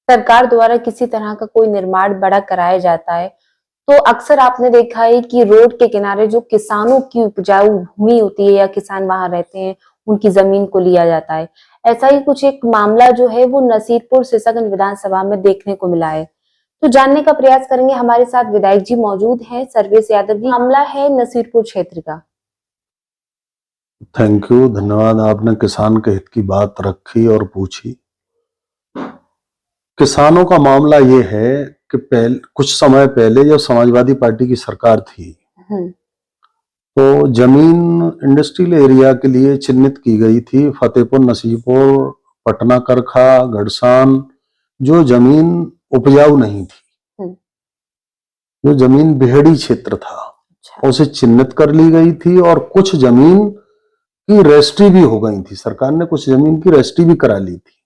सरकार द्वारा किसी तरह का कोई निर्माण बड़ा कराया जाता है, तो अक्सर आपने देखा है कि रोड के किनारे जो किसानों की उपजाऊ भूमि होती है या किसान वहां रहते हैं, उनकी जमीन को लिया जाता है। ऐसा ही कुछ एक मामला जो है वो नसीरपुर सिसगन विधानसभा में देखने को मिला है। तो जानने का प्रयास करेंगे, हमारे साथ विधायक जी मौजूद हैं, सर्वेश यादव जी। मामला है नसीरपुर क्षेत्र का। थैंक यू, धन्यवाद। आपने किसान के हित की बात रखी और पूछी। किसानों का मामला ये है कि कुछ समय पहले जब समाजवादी पार्टी की सरकार थी तो जमीन इंडस्ट्रियल एरिया के लिए चिन्हित की गई थी। फतेहपुर, नसीबपुर, पटना करखा, गड़सान, जो जमीन उपजाऊ नहीं थी, जो जमीन बिहड़ी क्षेत्र था, उसे चिन्हित कर ली गई थी और कुछ जमीन की रजिस्ट्री भी हो गई थी। सरकार ने कुछ जमीन की रजिस्ट्री भी करा ली थी।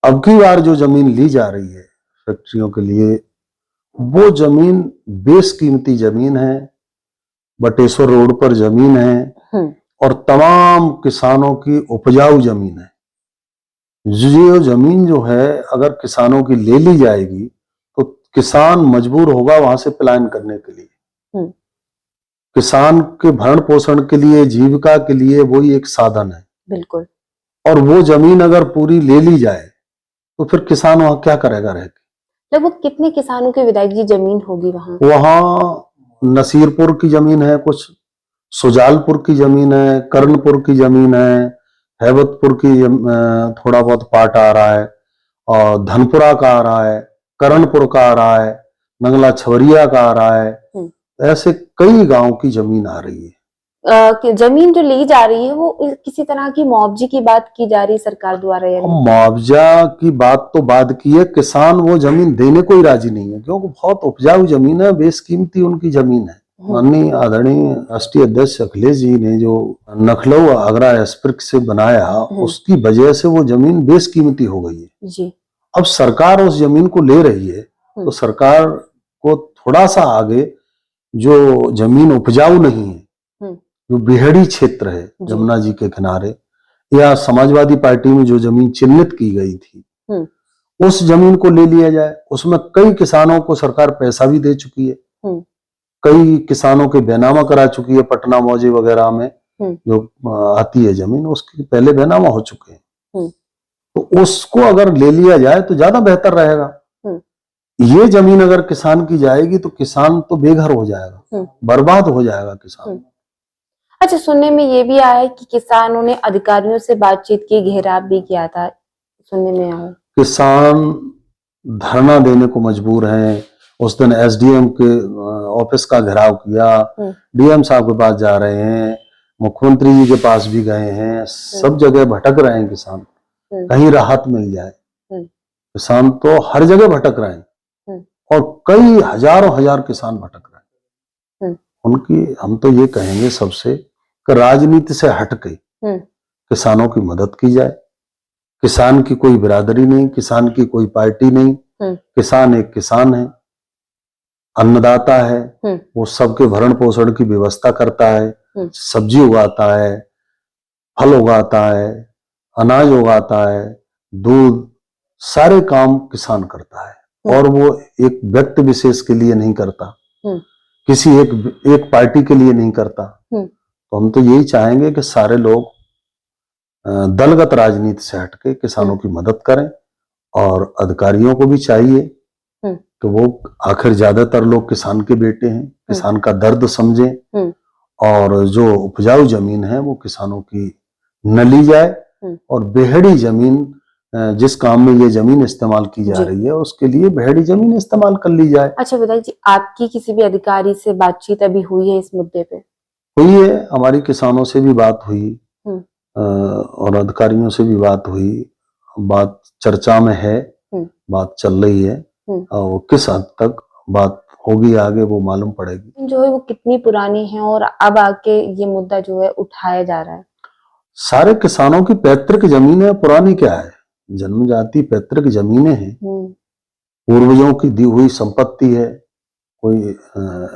अब की बार जो जमीन ली जा रही है फैक्ट्रियों के लिए, वो जमीन बेशकीमती जमीन है, बटेश्वर रोड पर जमीन है और तमाम किसानों की उपजाऊ जमीन है। ये जमीन जो है अगर किसानों की ले ली जाएगी तो किसान मजबूर होगा वहां से पलायन करने के लिए। किसान के भरण पोषण के लिए, जीविका के लिए वही एक साधन है। बिल्कुल। और वो जमीन अगर पूरी ले ली जाए तो फिर किसान वहां क्या करेगा रह के? लगभग कितने किसानों की विधायक जी जमीन होगी वहां? वहां नसीरपुर की जमीन है, कुछ सुजालपुर की जमीन है, कर्णपुर की जमीन है, हैबतपुर की थोड़ा बहुत पार्ट आ रहा है, और धनपुरा का आ रहा है, करणपुर का आ रहा है, नंगला छवरिया का आ रहा है। ऐसे कई गांव की जमीन आ रही है। जमीन जो ली जा रही है वो किसी तरह की मुआवजे की बात की जा रही है सरकार द्वारा? मुआवजा की बात तो बाद की है, किसान वो जमीन देने को ही राजी नहीं है, क्योंकि बहुत उपजाऊ जमीन है, बेशकीमती उनकी जमीन है। माननीय आदरणीय राष्ट्रीय अध्यक्ष अखिलेश जी ने जो लखनऊ आगरा एक्सप्रेस से बनाया, उसकी वजह से वो जमीन बेशकीमती हो गई है जी। अब सरकार उस जमीन को ले रही है, तो सरकार को थोड़ा सा आगे जो जमीन उपजाऊ नहीं है, जो बिहड़ी क्षेत्र है जमुना जी के किनारे, या समाजवादी पार्टी में जो जमीन चिन्हित की गई थी, उस जमीन को ले लिया जाए। उसमें कई किसानों को सरकार पैसा भी दे चुकी है, कई किसानों के बैनामा करा चुकी है। पटना मौजे वगैरह में जो आती है जमीन, उसके पहले बैनामा हो चुके हैं। तो उसको अगर ले लिया जाए तो ज्यादा बेहतर रहेगा। ये जमीन अगर किसान की जाएगी तो किसान तो बेघर हो जाएगा, बर्बाद हो जाएगा किसान। अच्छा, सुनने में ये भी आया है कि किसानों ने अधिकारियों से बातचीत की, घेराव भी किया था, सुनने में आया। किसान धरना देने को मजबूर हैं। उस दिन एसडीएम के ऑफिस का घेराव किया, डीएम साहब के पास जा रहे हैं, मुख्यमंत्री जी के पास भी गए हैं, सब जगह भटक रहे हैं किसान, कहीं राहत मिल जाए। किसान तो हर जगह भटक रहे हैं और कई हजारों हजार किसान भटक रहे हैं। उनकी हम तो ये कहेंगे सबसे कि राजनीति से हटके किसानों की मदद की जाए। किसान की कोई बिरादरी नहीं, किसान की कोई पार्टी नहीं, किसान एक किसान है, अन्नदाता है, वो सबके भरण पोषण की व्यवस्था करता है, सब्जी उगाता है, फल उगाता है, अनाज उगाता है, दूध, सारे काम किसान करता है। और वो एक व्यक्ति विशेष के लिए नहीं करता, किसी एक पार्टी के लिए नहीं करता। तो हम तो यही चाहेंगे कि सारे लोग दलगत राजनीति से हटके किसानों की मदद करें, और अधिकारियों को भी चाहिए कि वो, आखिर ज्यादातर लोग किसान के बेटे हैं, किसान का दर्द समझें, और जो उपजाऊ जमीन है वो किसानों की न ली जाए, और बेहड़ी जमीन, जिस काम में ये जमीन इस्तेमाल की जा रही है उसके लिए बेहड़ी जमीन इस्तेमाल कर ली जाए। अच्छा विधायक जी, आपकी किसी भी अधिकारी से बातचीत अभी हुई है इस मुद्दे पे? हुई है, हमारी किसानों से भी बात हुई और अधिकारियों से भी बात हुई। बात चर्चा में है, बात चल रही है, और किस हद तक बात होगी आगे वो मालूम पड़ेगी। जो है वो कितनी पुरानी है और अब आके ये मुद्दा जो है उठाया जा रहा है? सारे किसानों की पैतृक जमीन है, पुरानी क्या है, जन्मजाति पैतृक जमीनें हैं, पूर्वजों की दी हुई संपत्ति है। कोई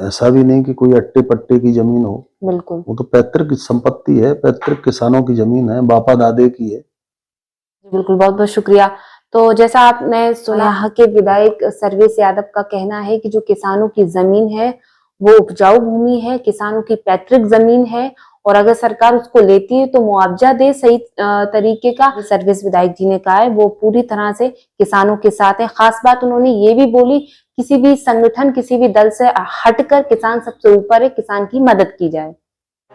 ऐसा भी नहीं कि कोई अट्टे पट्टे की जमीन हो, बिल्कुल, वो तो पैतृक संपत्ति है, पैतृक किसानों की जमीन है, बापा दादे की है। बिल्कुल, बहुत बहुत शुक्रिया। तो जैसा आपने सुना, यहाँ के विधायक सर्वेश यादव का कहना है कि जो किसानों की जमीन है वो उपजाऊ भूमि है, किसानों की पैतृक जमीन है, और अगर सरकार उसको लेती है तो मुआवजा दे सही तरीके का। सर्वेश विधायक जी ने कहा है वो पूरी तरह से किसानों के साथ है। खास बात उन्होंने ये भी बोली, किसी भी संगठन, किसी भी दल से हटकर किसान सबसे ऊपर है, किसान की मदद की जाए।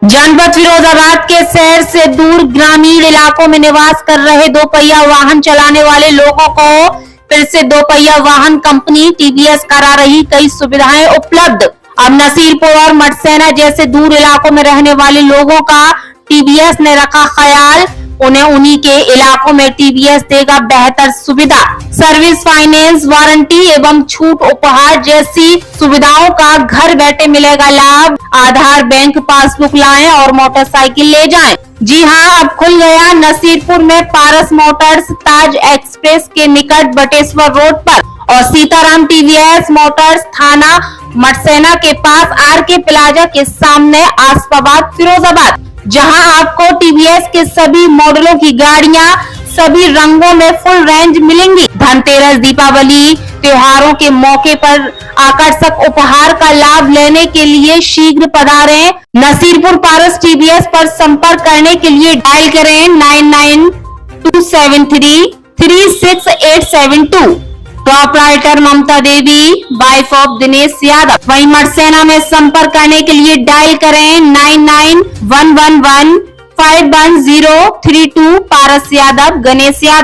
जनपद फिरोजाबाद के शहर से दूर ग्रामीण इलाकों में निवास कर रहे दो पहिया वाहन चलाने वाले लोगों को फिर से दो पहिया वाहन कंपनी टीवीएस करा रही कई सुविधाएं उपलब्ध। अब नसीरपुर और मटसेना जैसे दूर इलाकों में रहने वाले लोगों का टीवीएस ने रखा ख्याल, उन्हें उन्हीं के इलाकों में टीवीएस देगा बेहतर सुविधा। सर्विस, फाइनेंस, वारंटी एवं छूट उपहार जैसी सुविधाओं का घर बैठे मिलेगा लाभ। आधार, बैंक पासबुक लाएं और मोटरसाइकिल ले जाएं। जी हां, अब खुल गया नसीरपुर में पारस मोटर्स, ताज एक्सप्रेस के निकट बटेश्वर रोड पर, और सीताराम टीवीएस मोटर्स थाना मटसेना के पास आरके प्लाजा के सामने, आसफाबाद, फिरोजाबाद, जहां आपको टीवीएस के सभी मॉडलों की गाड़ियां सभी रंगों में फुल रेंज मिलेंगी। धनतेरस, दीपावली त्योहारों के मौके पर आकर्षक उपहार का लाभ लेने के लिए शीघ्र पधारें। नसीरपुर पारस टीवीएस पर संपर्क करने के लिए डायल करें 9927336872। Proprietor Mamta Devi, wife of Dinesh Yadav. वहीं मटसेना में संपर्क करने के लिए डायल करें 9911151032। पारस यादव, गणेश यादव।